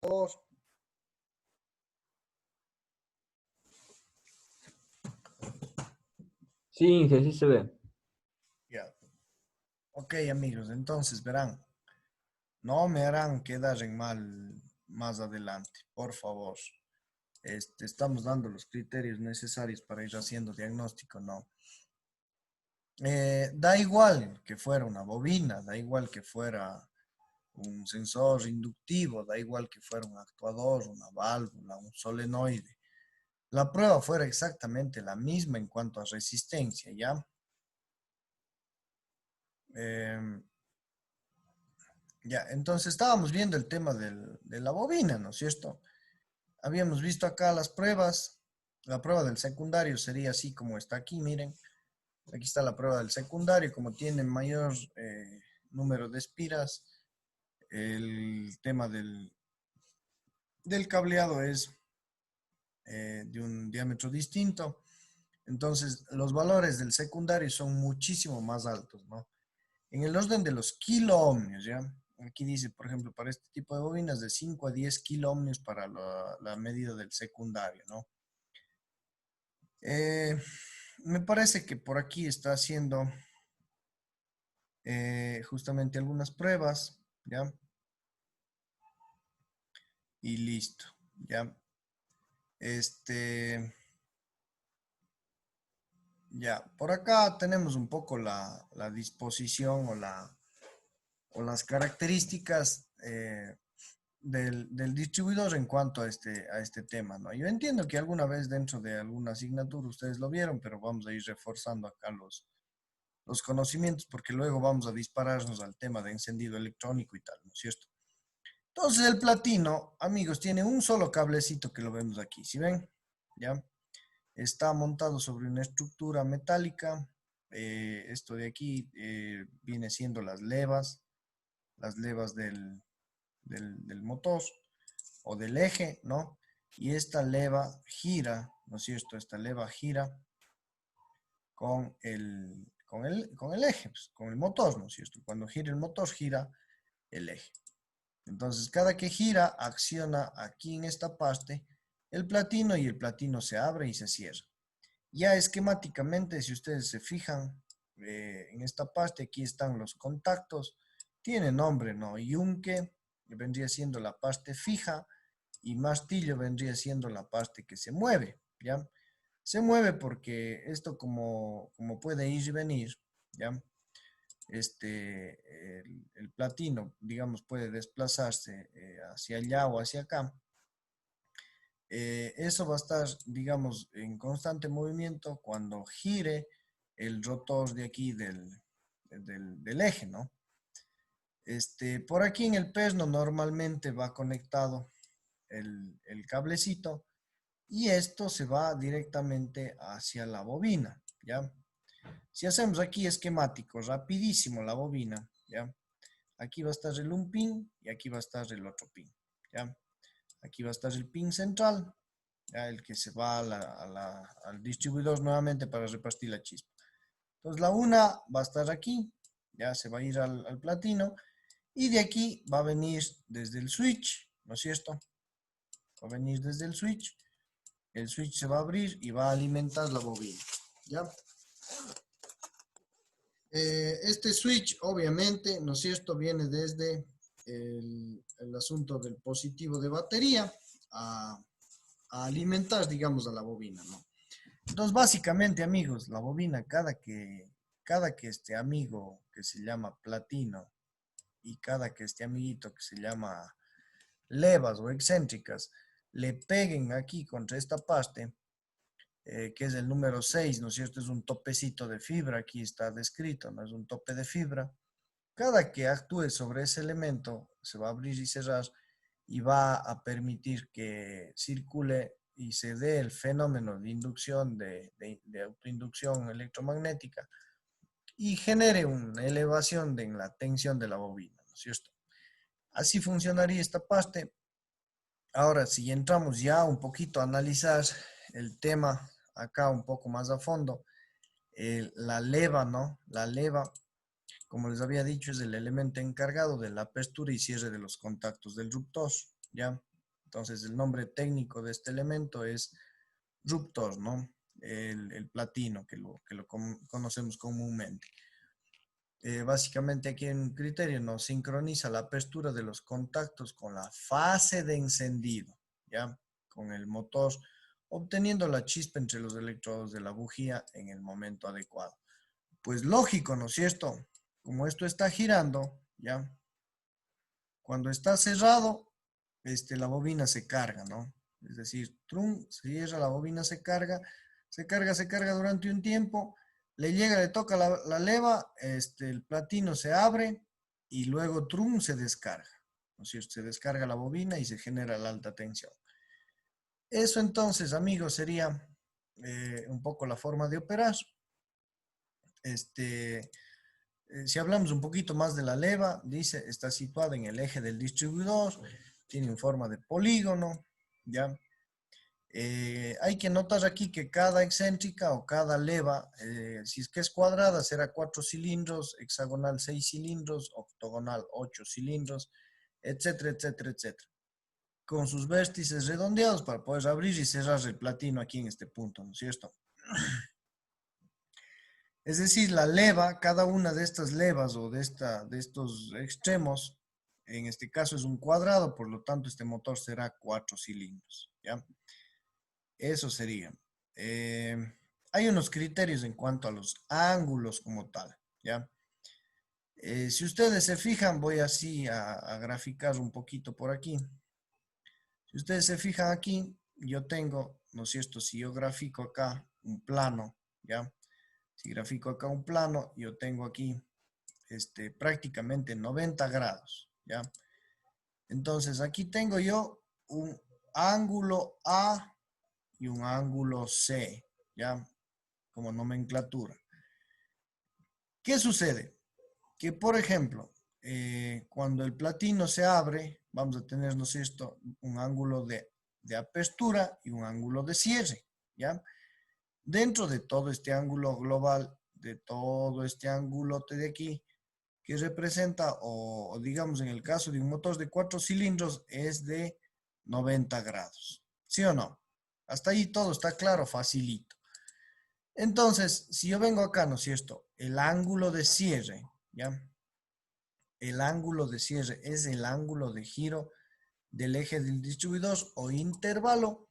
favor. Sí, Inge, sí se ve. Ya. Ok, amigos, entonces verán, no me harán quedar en mal más adelante, por favor. Estamos dando los criterios necesarios para ir haciendo diagnóstico, ¿no? Da igual que fuera una bobina, da igual que fuera un sensor inductivo, da igual que fuera un actuador, una válvula, un solenoide. La prueba fuera exactamente la misma en cuanto a resistencia, ¿ya? Em, ya, entonces estábamos viendo el tema de la bobina, ¿no es cierto? Habíamos visto acá las pruebas. La prueba del secundario sería así como está aquí, miren. Aquí está la prueba del secundario, como tiene mayor número de espiras, el tema del cableado es de un diámetro distinto. Entonces, los valores del secundario son muchísimo más altos, ¿no? En el orden de los kiloohmios, ¿ya? Aquí dice, por ejemplo, para este tipo de bobinas, de 5 a 10 kiloohmios para la medida del secundario, ¿no? Eh, Me parece que por aquí está haciendo justamente algunas pruebas, ¿ya? Y listo, ¿ya? Este, ya, por acá tenemos un poco la disposición o las características del distribuidor en cuanto a este tema, ¿no? Yo entiendo que alguna vez dentro de alguna asignatura ustedes lo vieron, pero vamos a ir reforzando acá los conocimientos porque luego vamos a dispararnos al tema de encendido electrónico y tal, ¿no es cierto? Entonces el platino, amigos, tiene un solo cablecito que lo vemos aquí, ¿sí ven? ¿Ya? Está montado sobre una estructura metálica. Esto de aquí viene siendo las levas del motor o del eje, ¿no? Y esta leva gira, ¿no es cierto? Esta leva gira con el eje, pues, con el motor, ¿no es cierto? Cuando gira el motor, gira el eje. Entonces, cada que gira, acciona aquí en esta parte el platino y el platino se abre y se cierra. Ya esquemáticamente, si ustedes se fijan en esta parte, aquí están los contactos. Tiene nombre, ¿no? Yunque vendría siendo la parte fija y martillo vendría siendo la parte que se mueve, ¿ya? Se mueve porque esto como puede ir y venir, ¿ya? El platino, digamos, puede desplazarse hacia allá o hacia acá. Eso va a estar, digamos, en constante movimiento cuando gire el rotor de aquí del eje, ¿no? Por aquí en el perno normalmente va conectado el cablecito y esto se va directamente hacia la bobina, ¿ya? Si hacemos aquí esquemático, rapidísimo la bobina, ¿ya? Aquí va a estar el un pin y aquí va a estar el otro pin, ¿ya? Aquí va a estar el pin central, ¿ya? El que se va al distribuidor nuevamente para repartir la chispa. Entonces la una va a estar aquí, ya se va a ir al platino y de aquí va a venir desde el switch, ¿no es cierto? Va a venir desde el switch se va a abrir y va a alimentar la bobina, ¿ya? Este switch, obviamente, ¿no es cierto?, viene desde el asunto del positivo de batería a alimentar, digamos, a la bobina, ¿no? Entonces, básicamente, amigos, la bobina, cada que este amigo que se llama platino y cada que este amiguito que se llama levas o excéntricas le peguen aquí contra esta parte, que es el número 6, ¿no es cierto? Es un topecito de fibra, aquí está descrito, ¿no? Es un tope de fibra. Cada que actúe sobre ese elemento, se va a abrir y cerrar y va a permitir que circule y se dé el fenómeno de inducción, de autoinducción electromagnética y genere una elevación en la tensión de la bobina, ¿no es cierto? Así funcionaría esta parte. Ahora, si entramos ya un poquito a analizar el tema acá un poco más a fondo, la leva, ¿no? La leva, como les había dicho, es el elemento encargado de la apertura y cierre de los contactos del ruptor, ¿ya? Entonces, el nombre técnico de este elemento es ruptor, ¿no? El platino, que lo conocemos comúnmente. Básicamente aquí en un criterio nos sincroniza la apertura de los contactos con la fase de encendido, ¿ya? Con el motor, obteniendo la chispa entre los electrodos de la bujía en el momento adecuado. Pues lógico, ¿no es cierto? Como esto está girando, ¿ya? Cuando está cerrado, la bobina se carga, ¿no? Es decir, trum, se cierra, la bobina se carga durante un tiempo, le llega, le toca la leva, el platino se abre y luego trum se descarga, ¿no es cierto? Se descarga la bobina y se genera la alta tensión. Eso entonces, amigos, sería un poco la forma de operar. Si hablamos un poquito más de la leva, dice, está situada en el eje del distribuidor, tiene forma de polígono, ¿ya? Hay que notar aquí que cada excéntrica o cada leva, si es que es cuadrada, será 4 cilindros, hexagonal 6 cilindros, octogonal 8 cilindros, etcétera, etcétera, etcétera. Con sus vértices redondeados para poder abrir y cerrar el platino aquí en este punto, ¿no es cierto? Es decir, la leva, cada una de estas levas o de estos extremos, en este caso es un cuadrado, por lo tanto este motor será 4 cilindros, ¿ya? Eso sería. Eh, Hay unos criterios en cuanto a los ángulos como tal, ¿ya? Si ustedes se fijan, voy así a graficar un poquito por aquí. Si ustedes se fijan aquí, yo tengo, ¿no es cierto? Si yo grafico acá un plano, ¿ya? Si grafico acá un plano, yo tengo aquí prácticamente 90 grados, ¿ya? Entonces, aquí tengo yo un ángulo A y un ángulo C, ¿ya? Como nomenclatura. ¿Qué sucede? Que, por ejemplo, cuando el platino se abre, vamos a tener, ¿no es cierto?, un ángulo de apertura y un ángulo de cierre, ¿ya? Dentro de todo este ángulo global, de todo este ángulote de aquí, que representa, o digamos en el caso de un motor de 4 cilindros, es de 90 grados. ¿Sí o no? Hasta ahí todo está claro, facilito. Entonces, si yo vengo acá, ¿no es cierto? El ángulo de cierre, ¿ya? El ángulo de cierre es el ángulo de giro del eje del distribuidor o intervalo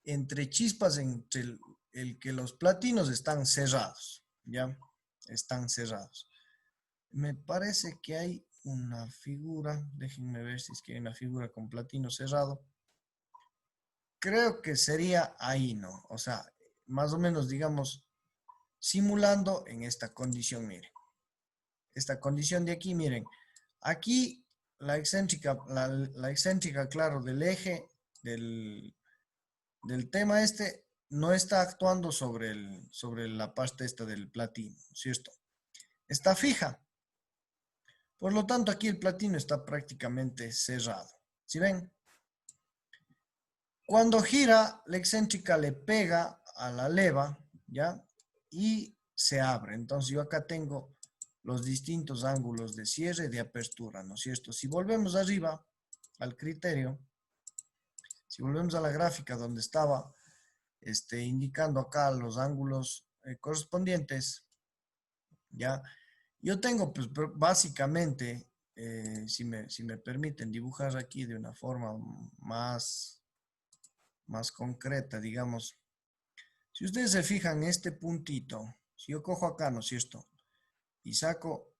entre chispas entre el que los platinos están cerrados, ¿ya? Están cerrados. Me parece que hay una figura, déjenme ver si es que hay una figura con platino cerrado. Creo que sería ahí, ¿no? O sea, más o menos, digamos, simulando en esta condición, miren. Esta condición de aquí, miren. Aquí la excéntrica, la excéntrica, claro, del eje del tema no está actuando sobre la parte esta del platino, ¿cierto? Está fija. Por lo tanto, aquí el platino está prácticamente cerrado. ¿Sí ven? Cuando gira, la excéntrica le pega a la leva, ¿ya? Y se abre. Entonces yo acá tengo los distintos ángulos de cierre y de apertura, ¿no es cierto? Si volvemos arriba al criterio, si volvemos a la gráfica donde estaba indicando acá los ángulos correspondientes, ¿ya? Yo tengo, pues, básicamente, si me permiten dibujar aquí de una forma más concreta, digamos, si ustedes se fijan en este puntito, si yo cojo acá, ¿no es cierto? Y saco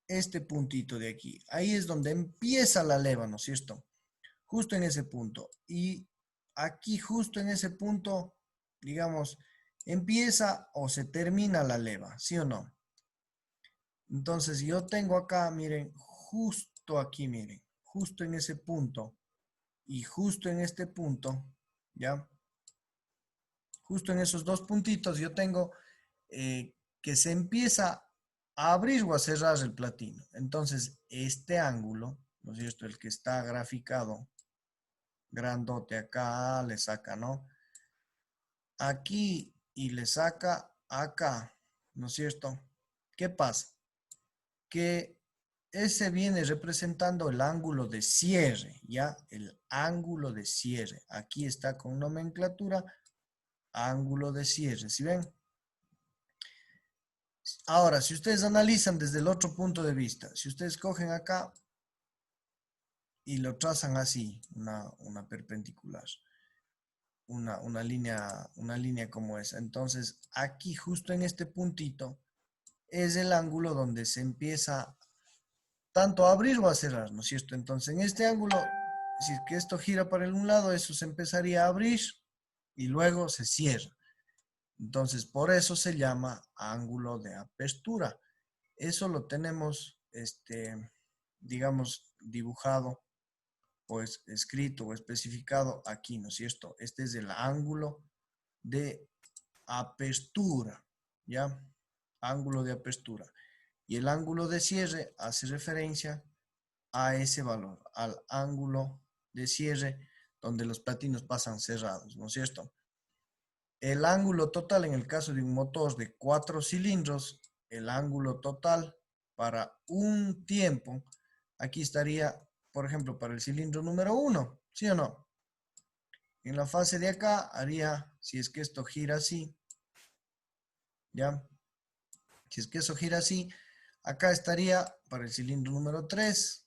este puntito de aquí, ahí es donde empieza la leva, ¿no es cierto? Justo en ese punto. Y aquí, justo en ese punto, digamos, empieza o se termina la leva, ¿sí o no? Entonces yo tengo acá, miren, justo aquí, miren, justo en ese punto y justo en este punto, ¿ya? Justo en esos dos puntitos yo tengo que se empieza a abrir o a cerrar el platino. Entonces este ángulo, ¿no es cierto? El que está graficado, grandote acá, le saca, ¿no? Aquí y le saca acá, ¿no es cierto? ¿Qué pasa? Que ese viene representando el ángulo de cierre, ¿ya? El ángulo de cierre. Aquí está con nomenclatura, ángulo de cierre, ¿sí ven? Ahora, si ustedes analizan desde el otro punto de vista, si ustedes cogen acá y lo trazan así, una perpendicular, una línea como esa. Entonces, aquí justo en este puntito es el ángulo donde se empieza tanto a abrir o a cerrar, ¿no es cierto? Entonces, en este ángulo, si es que esto gira para un lado, eso se empezaría a abrir y luego se cierra. Entonces, por eso se llama ángulo de apertura. Eso lo tenemos, digamos, dibujado o escrito o especificado aquí, ¿no es cierto? Este es el ángulo de apertura, ¿ya? Ángulo de apertura. Y el ángulo de cierre hace referencia a ese valor, al ángulo de cierre donde los platinos pasan cerrados, ¿no es cierto? El ángulo total en el caso de un motor de 4 cilindros, el ángulo total para un tiempo, aquí estaría, por ejemplo, para el cilindro número 1, ¿sí o no? En la fase de acá haría, si es que esto gira así, ¿ya? Si es que eso gira así, acá estaría para el cilindro número 3.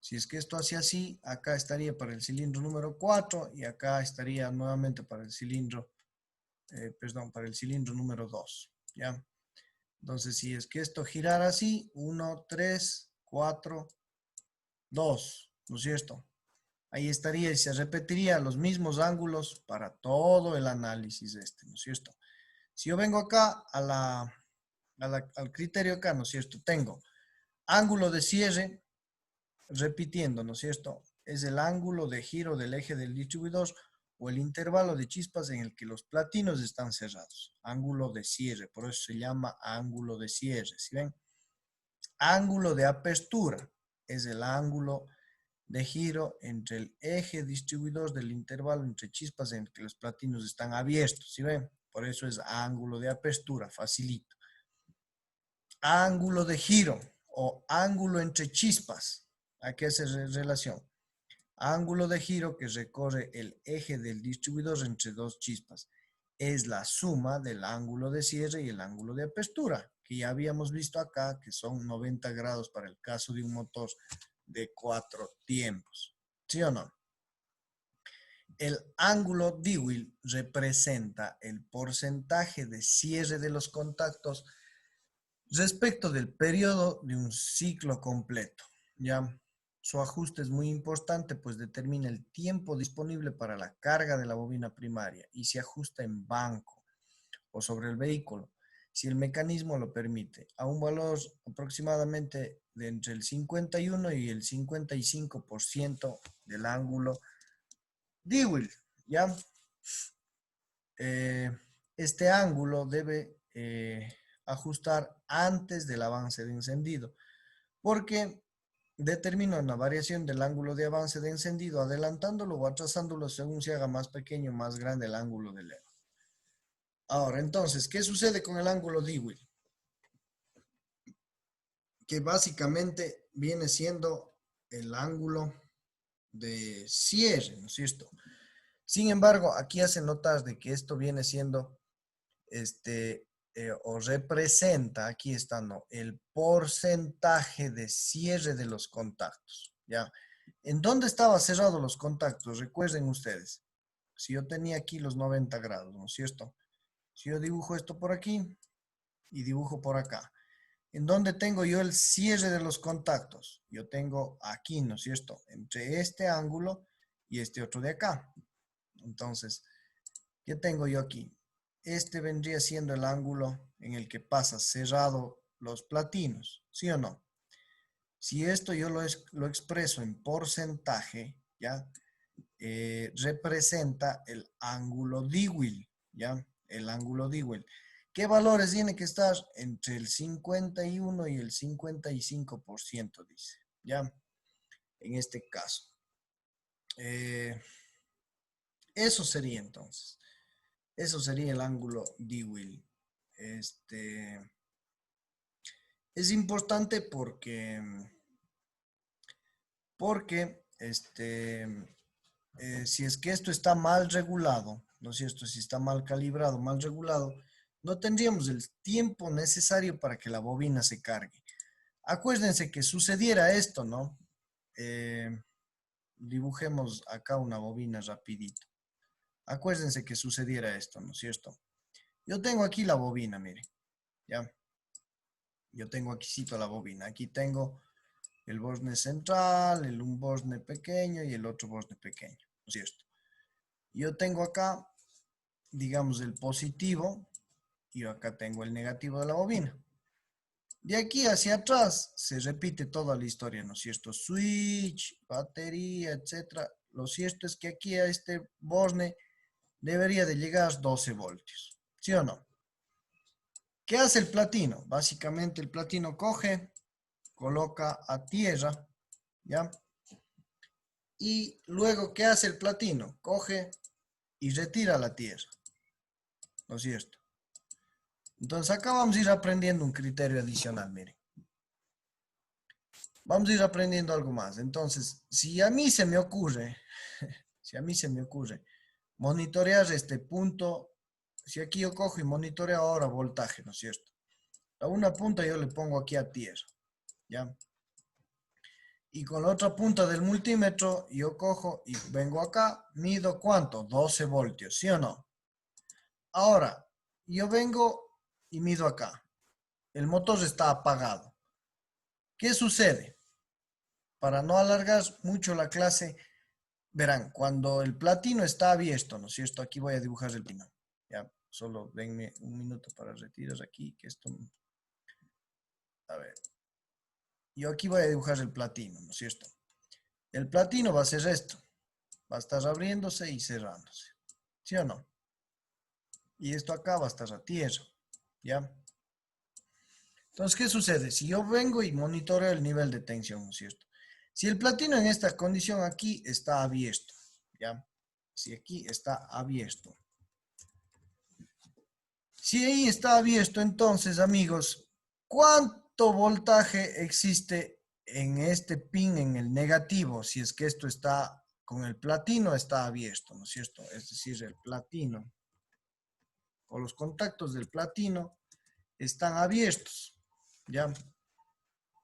Si es que esto hace así, acá estaría para el cilindro número 4 y acá estaría nuevamente para el cilindro, para el cilindro número 2, ¿ya? Entonces, si es que esto girara así, 1, 3, 4, 2, ¿no es cierto? Ahí estaría y se repetiría los mismos ángulos para todo el análisis ¿no es cierto? Si yo vengo acá al criterio acá, ¿no es cierto? Tengo ángulo de cierre, repitiendo, ¿no es cierto? Es el ángulo de giro del eje del distribuidor o el intervalo de chispas en el que los platinos están cerrados. Ángulo de cierre, por eso se llama ángulo de cierre, ¿sí ven? Ángulo de apertura es el ángulo de giro entre el eje distribuidor del intervalo entre chispas en el que los platinos están abiertos, ¿sí ven? Por eso es ángulo de apertura, facilito. Ángulo de giro o ángulo entre chispas, ¿a qué hace relación? Ángulo de giro que recorre el eje del distribuidor entre dos chispas. Es la suma del ángulo de cierre y el ángulo de apertura, que ya habíamos visto acá, que son 90 grados para el caso de un motor de 4 tiempos. ¿Sí o no? El ángulo Dewey representa el porcentaje de cierre de los contactos respecto del periodo de un ciclo completo. ¿Ya? Su ajuste es muy importante, pues determina el tiempo disponible para la carga de la bobina primaria y se ajusta en banco o sobre el vehículo, si el mecanismo lo permite, a un valor aproximadamente de entre el 51 y el 55% del ángulo Dewey, ¿ya? Este ángulo debe ajustar antes del avance de encendido, porque determina una variación del ángulo de avance de encendido, adelantándolo o atrasándolo según se haga más pequeño o más grande el ángulo de leva. Ahora, entonces, ¿qué sucede con el ángulo Dewey? Que básicamente viene siendo el ángulo de cierre, ¿no es cierto? Sin embargo, aquí hace notar de que esto viene siendo, o representa, aquí está, ¿no? El porcentaje de cierre de los contactos, ¿ya? ¿En dónde estaban cerrados los contactos? Recuerden ustedes, si yo tenía aquí los 90 grados, ¿no es cierto? Si yo dibujo esto por aquí y dibujo por acá, ¿en dónde tengo yo el cierre de los contactos? Yo tengo aquí, ¿no es cierto? Entre este ángulo y este otro de acá. Entonces, ¿qué tengo yo aquí? Este vendría siendo el ángulo en el que pasa cerrado los platinos, ¿sí o no? Si esto yo lo expreso en porcentaje, ¿ya? Representa el ángulo Dewey, ¿ya? El ángulo Dewey. ¿Qué valores tiene que estar? Entre el 51 y el 55%, dice, ¿ya? En este caso. Eso sería entonces. Eso sería el ángulo Dewey. Es importante porque si es que esto está mal regulado, ¿no es cierto? Si está mal calibrado, mal regulado, no tendríamos el tiempo necesario para que la bobina se cargue. Acuérdense que sucediera esto, ¿no? Eh, Dibujemos acá una bobina rapidito. Acuérdense que sucediera esto, ¿no es cierto? Yo tengo aquí la bobina, mire, ¿ya? Yo tengo aquí la bobina. Aquí tengo el bosne central, un bosne pequeño y el otro bosne pequeño, ¿no es cierto? Yo tengo acá, digamos, el positivo y acá tengo el negativo de la bobina. De aquí hacia atrás se repite toda la historia, ¿no es cierto? Switch, batería, etcétera. Lo cierto es que aquí a este bosne debería de llegar 12 voltios, ¿sí o no? ¿Qué hace el platino? Básicamente el platino coge, coloca a tierra, ¿ya? Y luego, ¿qué hace el platino? Coge y retira la tierra, ¿no es cierto? Entonces acá vamos a ir aprendiendo un criterio adicional, miren. Vamos a ir aprendiendo algo más. Entonces, si a mí se me ocurre, si a mí se me ocurre monitorear este punto, si aquí yo cojo y monitoreo ahora voltaje, ¿no es cierto? A una punta yo le pongo aquí a tierra, ¿ya? Y con la otra punta del multímetro yo cojo y vengo acá, mido ¿cuánto? 12 voltios, ¿sí o no? Ahora, yo vengo y mido acá. El motor está apagado. ¿Qué sucede? Para no alargar mucho la clase, verán, cuando el platino está abierto, ¿no es cierto? Aquí voy a dibujar el platino. Ya, solo denme un minuto para retirar aquí, que esto... A ver. Yo aquí voy a dibujar el platino, ¿no es cierto? El platino va a ser esto. Va a estar abriéndose y cerrándose. ¿Sí o no? Y esto acá va a estar a tierra. ¿Ya? Entonces, ¿qué sucede? Si yo vengo y monitoreo el nivel de tensión, ¿no es cierto? Si el platino en esta condición aquí está abierto, ¿ya? Si aquí está abierto. Si ahí está abierto, entonces, amigos, ¿cuánto voltaje existe en este pin, en el negativo? Si es que esto está con el platino, está abierto, ¿no es cierto? Es decir, el platino o los contactos del platino están abiertos, ¿ya?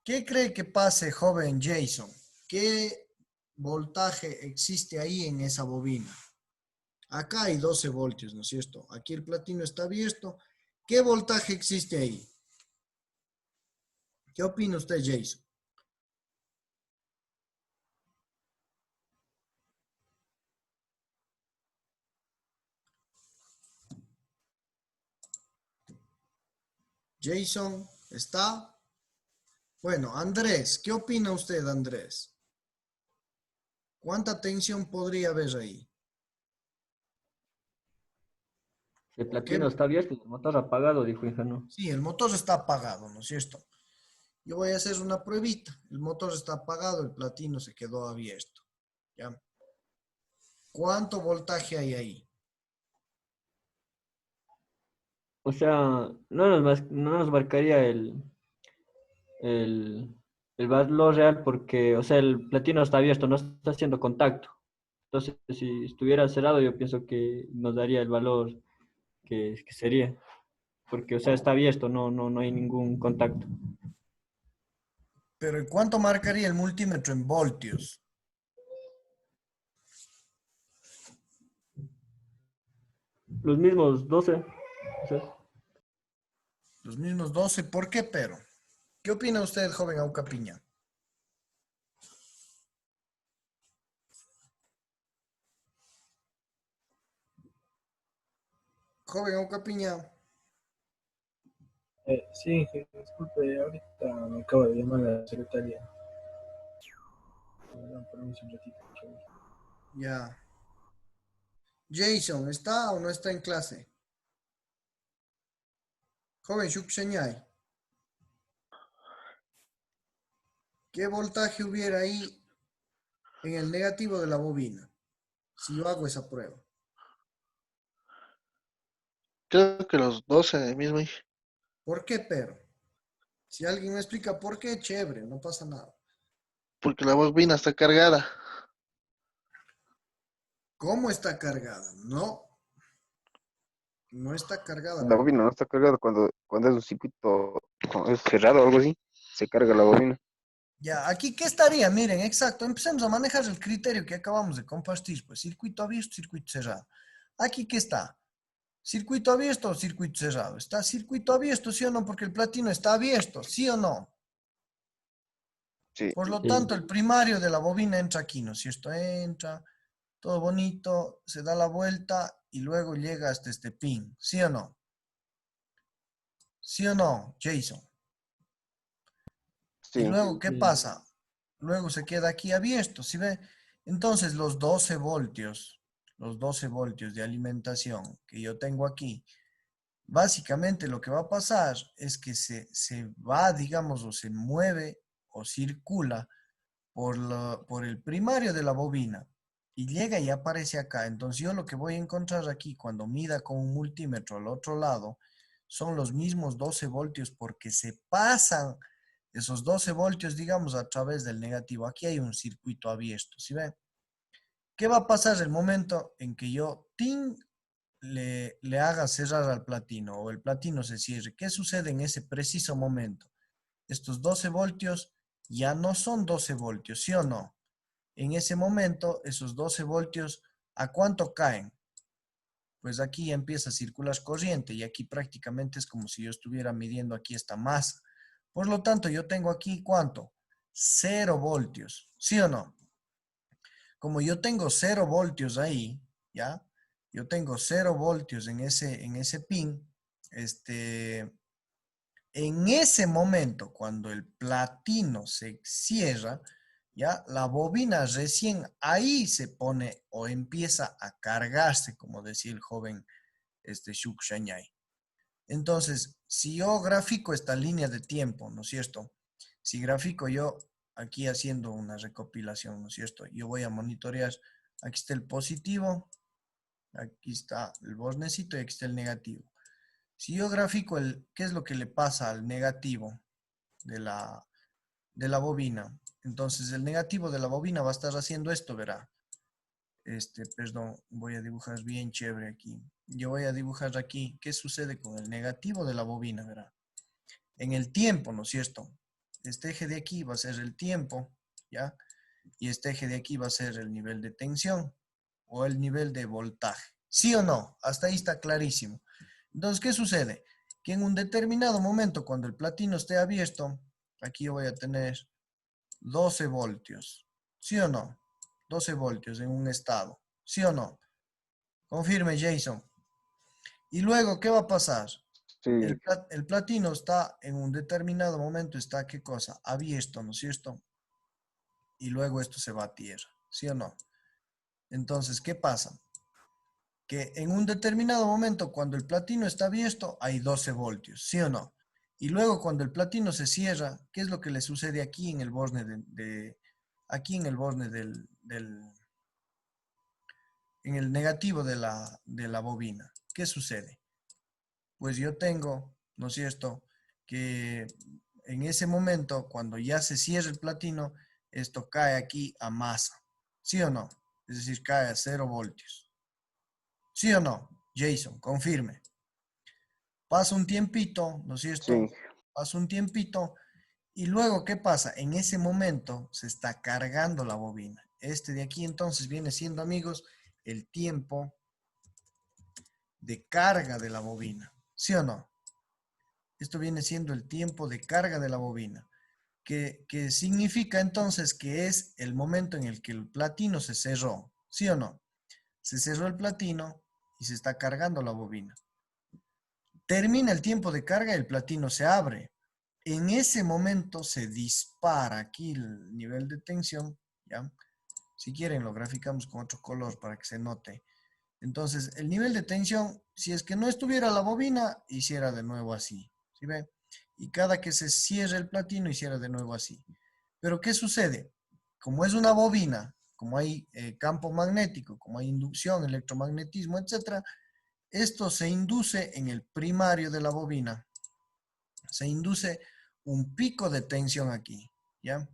¿Qué cree que pase, joven Jason? ¿Qué voltaje existe ahí en esa bobina? Acá hay 12 voltios, ¿no es cierto? Aquí el platino está abierto. ¿Qué voltaje existe ahí? ¿Qué opina usted, Jason? Jason, ¿está? Bueno, Andrés, ¿qué opina usted, Andrés? ¿Cuánta tensión podría haber ahí? El ¿O qué? platino está abierto y el motor apagado, dijo Ingenuo. Sí, el motor está apagado, ¿no es cierto? Yo voy a hacer una pruebita. El motor está apagado, el platino se quedó abierto. ¿Ya? ¿Cuánto voltaje hay ahí? O sea, no nos marcaría el, el valor real porque, o sea, el platino está abierto, no está haciendo contacto. Entonces, si estuviera cerrado, yo pienso que nos daría el valor que sería. Porque, o sea, está abierto, no hay ningún contacto. Pero ¿y cuánto marcaría el multímetro en voltios? Los mismos 12. O sea, Los mismos 12. ¿Por qué, pero? ¿Qué opina usted, joven Auca Piña? Joven Auca Piña. Sí, disculpe, ahorita me acaba de llamar la secretaria. Me dan permiso un ratito, por favor. Ya. Jason, ¿está o no está en clase? Joven Shukseñay, ¿qué voltaje hubiera ahí en el negativo de la bobina si yo hago esa prueba? Creo que los 12 mismo. ¿Por qué, pero? Si alguien me explica por qué, chévere, no pasa nada. Porque la bobina está cargada. ¿Cómo está cargada? No, no está cargada la La bobina. bobina no está cargada cuando es un circuito es cerrado o algo así. Se carga la bobina. Ya, aquí, ¿qué estaría? Miren, exacto, empecemos a manejar el criterio que acabamos de compartir, pues circuito abierto, circuito cerrado. Aquí, ¿qué está? ¿Circuito abierto o circuito cerrado? Está circuito abierto, ¿sí o no? Porque el platino está abierto, ¿sí o no? Sí. Por lo Sí. tanto, el primario de la bobina entra aquí, ¿no? Si esto entra, todo bonito, se da la vuelta y luego llega hasta este pin, ¿sí o no? ¿Sí o no, Jason? Y Sí. luego, ¿qué Sí. pasa? Luego se queda aquí abierto, ¿sí ve? Entonces, los 12 voltios de alimentación que yo tengo aquí, básicamente lo que va a pasar es que se va, digamos, o se mueve o circula por el primario de la bobina y llega y aparece acá. Entonces yo lo que voy a encontrar aquí cuando mida con un multímetro al otro lado son los mismos 12 voltios porque se pasan esos 12 voltios, digamos, a través del negativo. Aquí hay un circuito abierto, ¿sí ven? ¿Qué va a pasar el momento en que yo le haga cerrar al platino o el platino se cierre? ¿Qué sucede en ese preciso momento? Estos 12 voltios ya no son 12 voltios, ¿sí o no? En ese momento, esos 12 voltios, ¿a cuánto caen? Pues aquí empieza a circular corriente y aquí prácticamente es como si yo estuviera midiendo aquí esta masa. Por lo tanto, yo tengo aquí, ¿cuánto? 0 voltios, ¿sí o no? Como yo tengo 0 voltios ahí, ¿ya? Yo tengo 0 voltios en ese pin, en ese momento, cuando el platino se cierra, ya la bobina recién ahí se pone o empieza a cargarse, como decía el joven Shuk Shanyai. Entonces, si yo grafico esta línea de tiempo, ¿no es cierto? Si grafico yo aquí haciendo una recopilación, ¿no es cierto? Yo voy a monitorear, aquí está el positivo, aquí está el bornecito y aquí está el negativo. Si yo grafico qué es lo que le pasa al negativo de la bobina, entonces el negativo de la bobina va a estar haciendo esto, verá. Perdón, voy a dibujar bien chévere aquí. Yo voy a dibujar aquí qué sucede con el negativo de la bobina, verá. En el tiempo, ¿no es cierto? Este eje de aquí va a ser el tiempo, ¿ya? Y este eje de aquí va a ser el nivel de tensión o el nivel de voltaje. ¿Sí o no? Hasta ahí está clarísimo. Entonces, ¿qué sucede? Que en un determinado momento, cuando el platino esté abierto, aquí yo voy a tener 12 voltios. ¿Sí o no? 12 voltios en un estado. ¿Sí o no? Confirme, Jason. Y luego, ¿qué va a pasar? Sí. El platino está en un determinado momento, está, ¿qué cosa? Abierto, ¿no es cierto? Y luego esto se va a tierra. ¿Sí o no? Entonces, ¿qué pasa? Que en un determinado momento, cuando el platino está abierto, hay 12 voltios, ¿sí o no? Y luego cuando el platino se cierra, ¿qué es lo que le sucede aquí en el borne aquí en el borne en el negativo de la bobina? ¿Qué sucede? Pues yo tengo, ¿no es cierto?, que en ese momento, cuando ya se cierra el platino, esto cae aquí a masa, ¿sí o no? Es decir, cae a 0 voltios. ¿Sí o no? Jason, confirme. Pasa un tiempito, ¿no es cierto? Sí. Pasa un tiempito y luego, ¿qué pasa? En ese momento se está cargando la bobina. Este de aquí entonces viene siendo, amigos, el tiempo de carga de la bobina. ¿Sí o no? Esto viene siendo el tiempo de carga de la bobina, que significa entonces que es el momento en el que el platino se cerró. ¿Sí o no? Se cerró el platino y se está cargando la bobina. Termina el tiempo de carga y el platino se abre. En ese momento se dispara aquí el nivel de tensión, ¿ya? Si quieren lo graficamos con otro color para que se note. Entonces, el nivel de tensión, si es que no estuviera la bobina, hiciera de nuevo así, ¿sí ve? Y cada que se cierre el platino, hiciera de nuevo así. Pero, ¿qué sucede? Como es una bobina, como hay campo magnético, como hay inducción, electromagnetismo, etcétera, esto se induce en el primario de la bobina. Se induce un pico de tensión aquí, ¿ya?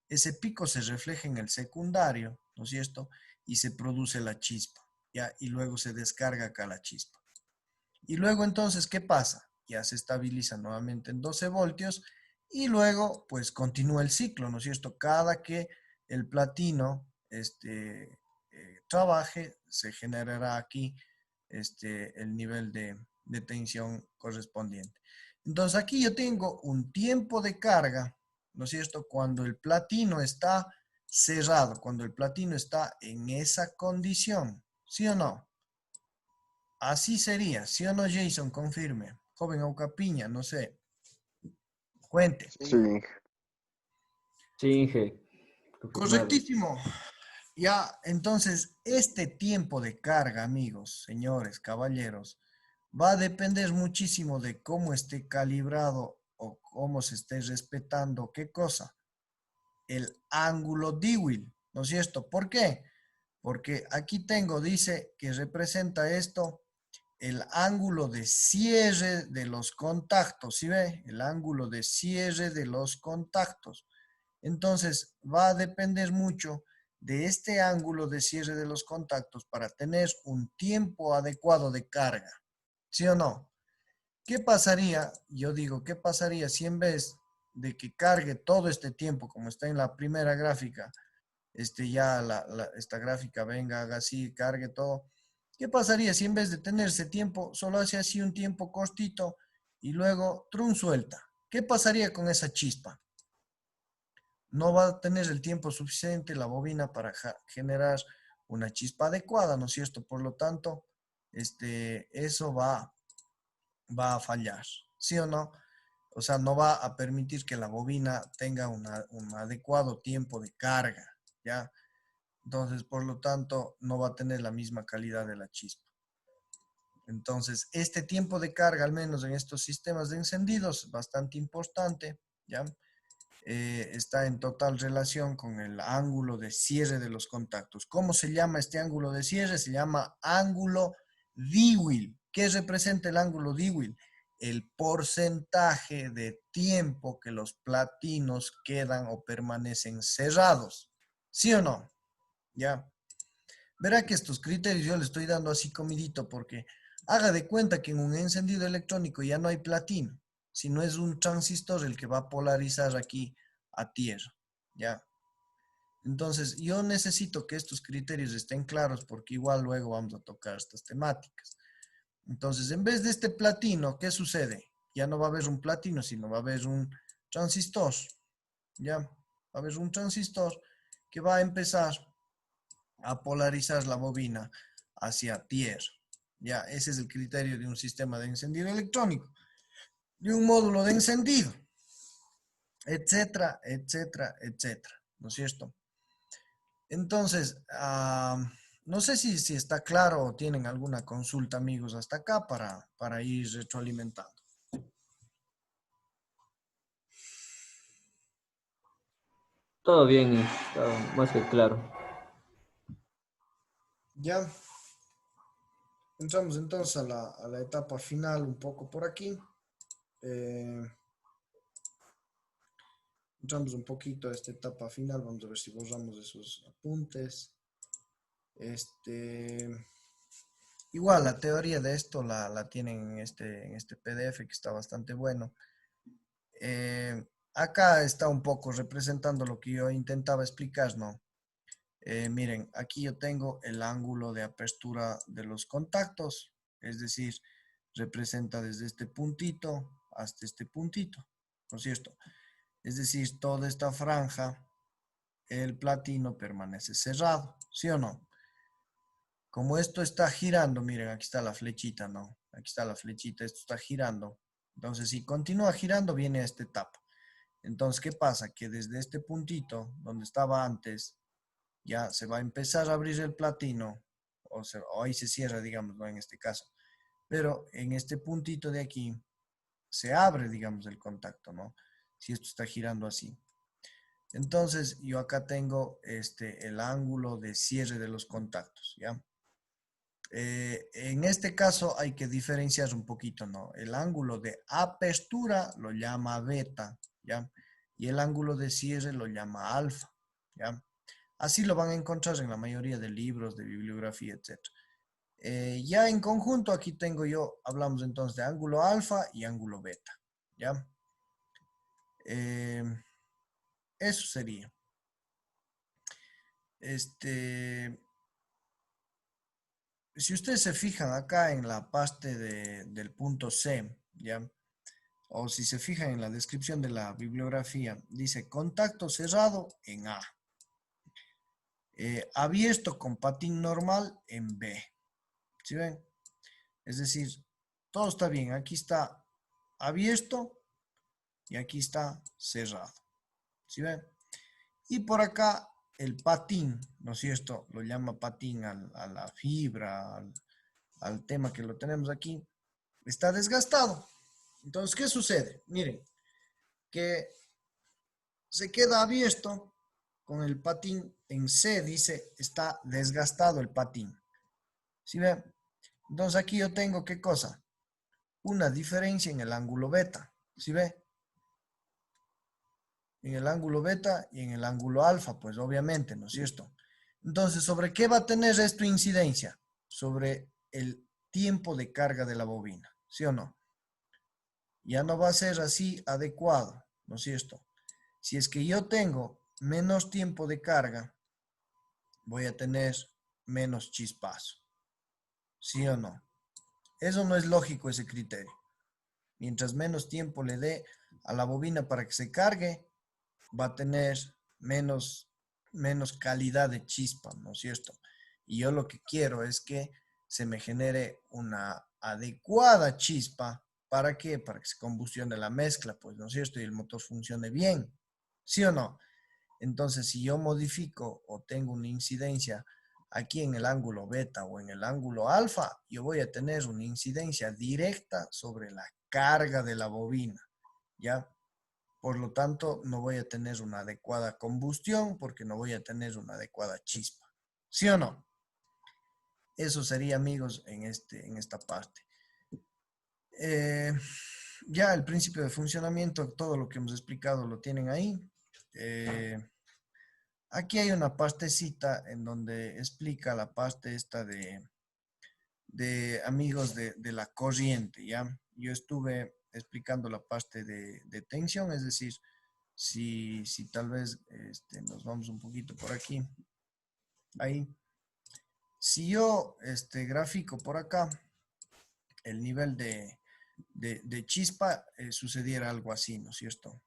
Ese pico se refleja en el secundario, ¿no es cierto? Y se produce la chispa, ¿ya? Y luego se descarga acá la chispa. Y luego entonces, ¿qué pasa? Ya se estabiliza nuevamente en 12 voltios y luego pues continúa el ciclo, ¿no es cierto? Cada que el platino trabaje, se generará aquí el nivel de tensión correspondiente. Entonces aquí yo tengo un tiempo de carga, ¿no es cierto? Cuando el platino está cerrado, cuando el platino está en esa condición, ¿sí o no? Así sería, ¿sí o no, Jason? Confirme. Joven Aucapiña, no sé. Cuente. Sí, Sí, Inge, confirmado. Correctísimo. Ya, entonces, este tiempo de carga, amigos, señores, caballeros, va a depender muchísimo de cómo esté calibrado o cómo se esté respetando, ¿qué cosa? El ángulo Dewey, ¿no es cierto? ¿Por qué? Porque aquí tengo, dice que representa esto el ángulo de cierre de los contactos, ¿sí ve? El ángulo de cierre de los contactos. Entonces, va a depender mucho de este ángulo de cierre de los contactos para tener un tiempo adecuado de carga, ¿sí o no? ¿Qué pasaría? Yo digo, ¿qué pasaría si en vez de que cargue todo este tiempo, como está en la primera gráfica, esta gráfica venga, haga así, cargue todo? ¿Qué pasaría si en vez de tener ese tiempo, solo hace así un tiempo cortito y luego trun suelta? ¿Qué pasaría con esa chispa? No va a tener el tiempo suficiente la bobina para generar una chispa adecuada, ¿no es cierto? Por lo tanto, eso va a fallar, ¿sí o no? O sea, no va a permitir que la bobina tenga un adecuado tiempo de carga, ¿ya? Entonces, por lo tanto, no va a tener la misma calidad de la chispa. Entonces, este tiempo de carga, al menos en estos sistemas de encendidos, es bastante importante, ¿ya? Está en total relación con el ángulo de cierre de los contactos. ¿Cómo se llama este ángulo de cierre? Se llama ángulo Dewey. ¿Qué representa el ángulo Dewey? El porcentaje de tiempo que los platinos quedan o permanecen cerrados. ¿Sí o no? ¿Ya? Verá que estos criterios yo le estoy dando así comidito porque haga de cuenta que en un encendido electrónico ya no hay platino, sino es un transistor el que va a polarizar aquí a tierra, ¿ya? Entonces, yo necesito que estos criterios estén claros porque igual luego vamos a tocar estas temáticas. Entonces, en vez de este platino, ¿qué sucede? Ya no va a haber un platino, sino va a haber un transistor, ¿ya? Va a haber un transistor que va a empezar a polarizar la bobina hacia tierra. Ya, ese es el criterio de un sistema de encendido electrónico, de un módulo de encendido, etcétera, etcétera, etcétera. ¿No es cierto? Entonces, no sé si está claro o tienen alguna consulta, amigos, hasta acá para ir retroalimentando. Todo bien, está más que claro. Ya, entramos entonces a la etapa final un poco por aquí. Eh, Entramos un poquito a esta etapa final. Vamos a ver si borramos esos apuntes. Este, Igual, la teoría de esto la tienen en este PDF que está bastante bueno. Acá está un poco representando lo que yo intentaba explicar, ¿no? Miren, aquí yo tengo el ángulo de apertura de los contactos, es decir, representa desde este puntito hasta este puntito, ¿no es cierto? Es decir, toda esta franja, el platino permanece cerrado, ¿sí o no? Como esto está girando, miren, aquí está la flechita, ¿no? Aquí está la flechita, esto está girando. Entonces, si continúa girando, viene a esta etapa. Entonces, ¿qué pasa? Que desde este puntito, donde estaba antes, ya se va a empezar a abrir el platino, o ahí se cierra, digamos, ¿no? En este caso. Pero en este puntito de aquí, se abre, digamos, el contacto, ¿no? Si esto está girando así. Entonces, yo acá tengo el ángulo de cierre de los contactos, ¿ya? En este caso hay que diferenciar un poquito, ¿no? El ángulo de apertura lo llama beta, ¿ya? Y el ángulo de cierre lo llama alfa, ¿ya? Así lo van a encontrar en la mayoría de libros, de bibliografía, etc. Ya en conjunto, aquí tengo yo, hablamos entonces de ángulo alfa y ángulo beta, ¿ya? Eh, Eso sería. Si ustedes se fijan acá en la parte del punto C, ¿ya? O si se fijan en la descripción de la bibliografía, dice contacto cerrado en A. Abierto con patín normal en B. ¿Sí ven? Es decir, todo está bien. Aquí está abierto y aquí está cerrado. ¿Sí ven? Y por acá el patín, ¿no es cierto? Lo llama patín a la fibra, al tema que lo tenemos aquí. Está desgastado. Entonces, ¿qué sucede? Miren, que se queda abierto con el patín en C, dice, está desgastado el patín. ¿Sí ven? Entonces aquí yo tengo, ¿qué cosa? Una diferencia en el ángulo beta. ¿Sí ve? En el ángulo beta y en el ángulo alfa, pues obviamente, ¿no es cierto? Entonces, ¿sobre qué va a tener esto incidencia? Sobre el tiempo de carga de la bobina, ¿sí o no? Ya no va a ser así adecuado, ¿no es cierto? Si es que yo tengo menos tiempo de carga, voy a tener menos chispazo, ¿sí o no? Eso no es lógico, ese criterio. Mientras menos tiempo le dé a la bobina para que se cargue, va a tener menos calidad de chispa, ¿no es cierto? Y yo lo que quiero es que se me genere una adecuada chispa. ¿Para qué? Para que se combustione la mezcla, pues, ¿no es cierto? Y el motor funcione bien, ¿sí o no? Entonces, si yo modifico o tengo una incidencia aquí en el ángulo beta o en el ángulo alfa, yo voy a tener una incidencia directa sobre la carga de la bobina, ¿ya? Por lo tanto, no voy a tener una adecuada combustión porque no voy a tener una adecuada chispa. ¿Sí o no? Eso sería, amigos, en esta parte. Eh, ya el principio de funcionamiento, todo lo que hemos explicado lo tienen ahí. Aquí hay una partecita en donde explica la parte esta de amigos de la corriente, ¿ya? Yo estuve explicando la parte de tensión, es decir, si tal vez nos vamos un poquito por aquí, ahí. Si yo grafico por acá el nivel de chispa, sucediera algo así, ¿no es cierto?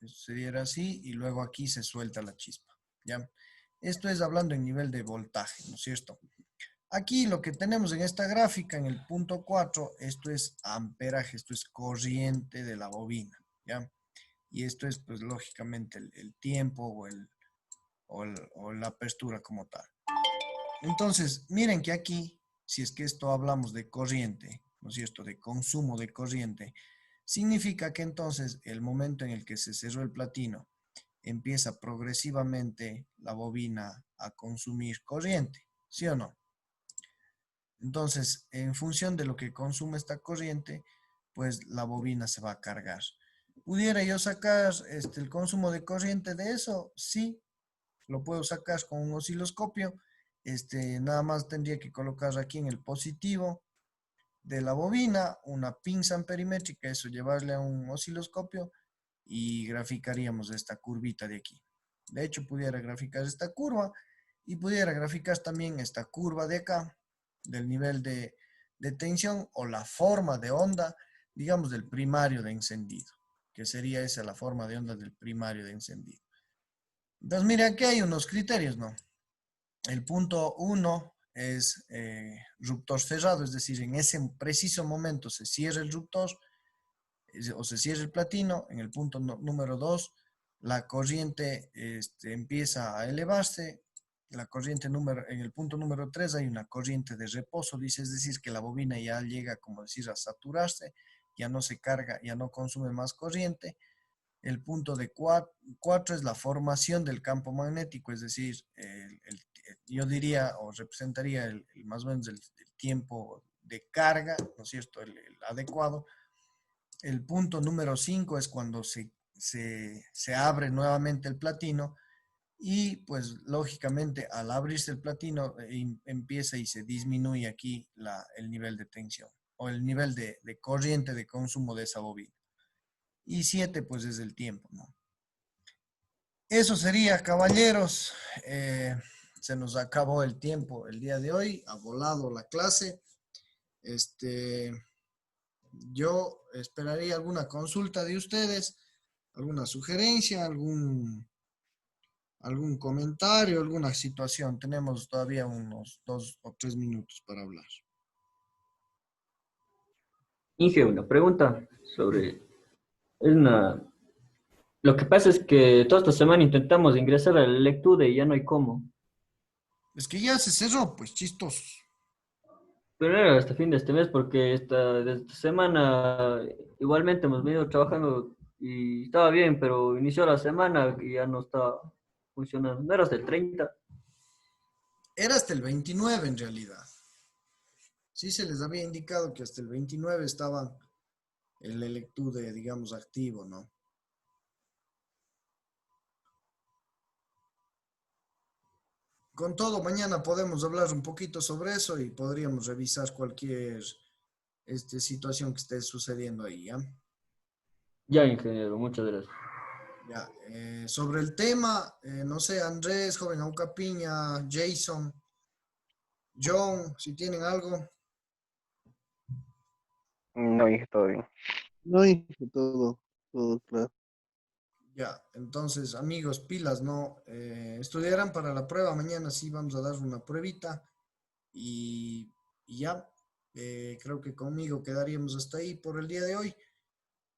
Sucediera así y luego aquí se suelta la chispa, ¿ya? Esto es hablando en nivel de voltaje, ¿no es cierto? Aquí lo que tenemos en esta gráfica, en el punto 4, esto es amperaje, esto es corriente de la bobina, ¿ya? Y esto es, pues, lógicamente el tiempo o la apertura como tal. Entonces, miren que aquí, si es que esto hablamos de corriente, ¿no es cierto?, de consumo de corriente, significa que entonces el momento en el que se cerró el platino, empieza progresivamente la bobina a consumir corriente, ¿sí o no? Entonces, en función de lo que consume esta corriente, pues la bobina se va a cargar. ¿Pudiera yo sacar el consumo de corriente de eso? Sí, lo puedo sacar con un osciloscopio. Nada más tendría que colocar aquí en el positivo de la bobina una pinza amperimétrica, eso llevarle a un osciloscopio y graficaríamos esta curvita de aquí. De hecho, pudiera graficar esta curva y pudiera graficar también esta curva de acá, del nivel de tensión o la forma de onda, digamos, del primario de encendido, que sería esa la forma de onda del primario de encendido. Entonces, mira, aquí hay unos criterios, ¿no? El punto 1 es ruptor cerrado, es decir, en ese preciso momento se cierra el ruptor o se cierra el platino. En el punto número 2, la corriente empieza a elevarse. La corriente en el punto número 3 hay una corriente de reposo, dice, es decir, que la bobina ya llega, como decir, a saturarse, ya no se carga, ya no consume más corriente. El punto de 4 es la formación del campo magnético, es decir, yo diría o representaría más o menos el tiempo de carga, ¿no es cierto?, el adecuado. El punto número 5 es cuando se abre nuevamente el platino y pues lógicamente al abrirse el platino empieza y se disminuye aquí el nivel de tensión o el nivel de corriente de consumo de esa bobina. Y 7 pues es el tiempo, ¿no? Eso sería, caballeros. Se nos acabó el tiempo el día de hoy, ha volado la clase. Yo esperaría alguna consulta de ustedes, alguna sugerencia, algún comentario, alguna situación. Tenemos todavía unos 2 o 3 minutos para hablar. Inge, una pregunta sobre... Es una... Lo que pasa es que toda esta semana intentamos ingresar a la lectura y ya no hay cómo. Es que ya se cerró, pues chistosos. Pero era hasta fin de este mes porque desde esta semana igualmente hemos venido trabajando y estaba bien, pero inició la semana y ya no estaba funcionando. No era hasta el 30. Era hasta el 29 en realidad. Sí se les había indicado que hasta el 29 estaba el electude, digamos, activo, ¿no? Con todo, mañana podemos hablar un poquito sobre eso y podríamos revisar cualquier situación que esté sucediendo ahí, ¿ya? Ya, ingeniero, muchas gracias. Ya, sobre el tema, no sé, Andrés, joven Auca Piña, Jason, John, si tienen algo. No, dije todo bien. No, hijo, todo claro. Ya, entonces, amigos, pilas, ¿no? Estudiarán para la prueba. Mañana sí vamos a dar una pruebita y ya. Creo que conmigo quedaríamos hasta ahí por el día de hoy.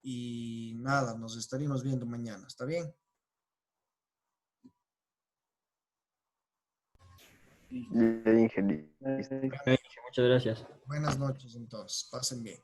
Y nada, nos estaríamos viendo mañana. ¿Está bien? Ya dije, listo. Ay, Muchas gracias. Buenas noches entonces. Pasen bien.